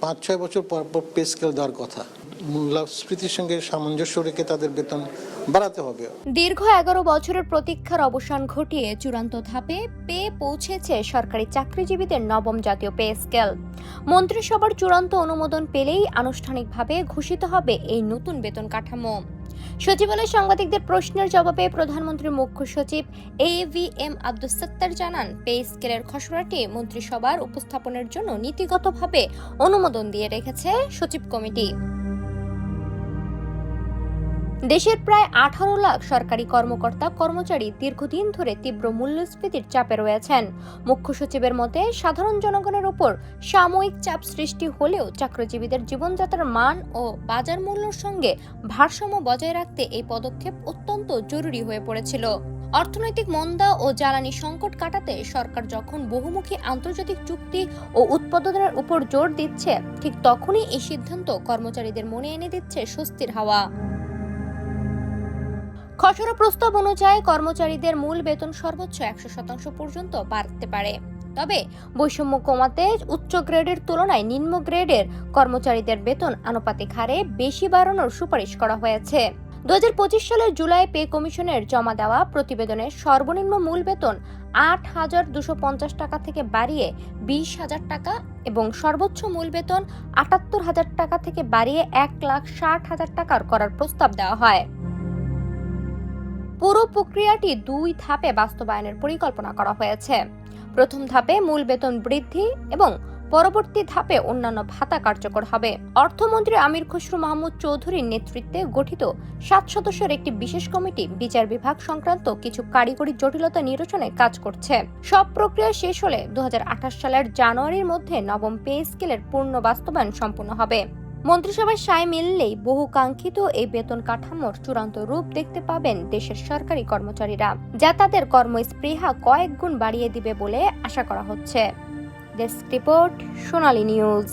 5-6 বছর পর পর পে স্কেল দেওয়ার কথা। মূল্যস্ফীতির সঙ্গে সামঞ্জস্য রেখে তাদের বেতন বাড়াতে হবে। দীর্ঘ 11 বছরের প্রতীক্ষার অবসান ঘটিয়ে চূড়ান্ত ধাপে পৌঁছেছে সরকারি চাকরিজীবীদের নবম জাতীয় পে স্কেল। মন্ত্রিসভার চূড়ান্ত অনুমোদন পেলেই আনুষ্ঠানিকভাবে ঘোষিত হবে এই নতুন বেতন কাঠামো। সচিবালয়ে সাংবাদিকদের প্রশ্নের জবাবে প্রধানমন্ত্রীর মুখ্য সচিব AVM আব্দুস সাত্তার জানান, পে স্কেলের খসড়াটি মন্ত্রিসভার উপস্থাপনের জন্য নীতিগতভাবে অনুমোদন দিয়ে রেখেছে সচিব কমিটি। দেশের প্রায় 18 লাখ সরকারি কর্মকর্তা কর্মচারী দীর্ঘদিন ধরে তীব্র মূল্যস্ফীতির চাপে রয়েছেন। মুখ্য সচিবের মতে, সাধারণ জনগণের উপর সাময়িক চাপ সৃষ্টি হলেও চাকরিজীবীদের জীবনযাত্রার মান ও বাজার মূল্যের সঙ্গে ভারসাম্য বজায় রাখতে এই পদক্ষেপ অত্যন্ত জরুরি হয়ে পড়েছিল। অর্থনৈতিক মন্দা ও জ্বালানি সংকট কাটাতে সরকার যখন বহুমুখী আন্তর্জাতিক চুক্তি ও উৎপাদনের উপর জোর দিচ্ছে, ঠিক তখনই এই সিদ্ধান্ত কর্মচারীদের মনে এনে দিচ্ছে স্বস্তির হাওয়া। খসড়া প্রস্তাব অনুযায়ী কর্মচারীদের মূল বেতন সর্বোচ্চ 100% পর্যন্ত বাড়তে পারে। তবে বৈষম্য কমাতে উচ্চ গ্রেডের তুলনায় নিম্ন গ্রেডের কর্মচারীদের বেতন আনুপাতিক হারে বেশি বাড়ানোর সুপারিশ করা হয়েছে। 2025 সালের জুলাই পে কমিশনের জমা দেওয়া প্রতিবেদনে সর্বনিম্ন মূল বেতন 8,250 টাকা থেকে বাড়িয়ে 20,000 টাকা এবং সর্বোচ্চ মূল বেতন 78,000 টাকা থেকে বাড়িয়ে 1,60,000 টাকার করার প্রস্তাব দেওয়া হয়। পুরো প্রক্রিয়াটি 2 ধাপে বাস্তবায়নের পরিকল্পনা করা হয়েছে। প্রথম ধাপে মূল বেতন বৃদ্ধি এবং পরবর্তী ধাপে অন্যান্য ভাতা কার্যকর হবে। অর্থমন্ত্রী আমির খসরু মাহমুদ চৌধুরীর নেতৃত্বে গঠিত 7 সদস্যের একটি বিশেষ কমিটি বিচার বিভাগ সংক্রান্ত কিছু কারিগরি জটিলতা নিরসনে কাজ করছে। সব প্রক্রিয়া শেষ হলে 2028 সালের জানুয়ারির মধ্যে নবম পে স্কেলের পূর্ণ বাস্তবায়ন সম্পূর্ণ হবে। মন্ত্রিসভায় সায় মিললেই বহুকাঙ্ক্ষিত এই বেতন কাঠামোর চূড়ান্ত রূপ দেখতে পাবেন দেশের সরকারি কর্মচারীরা, যা তাদের কর্মস্পৃহা কয়েক গুণ বাড়িয়ে দিবে বলে আশা করা হচ্ছে। ডেস্ক রিপোর্ট, সোনালী নিউজ।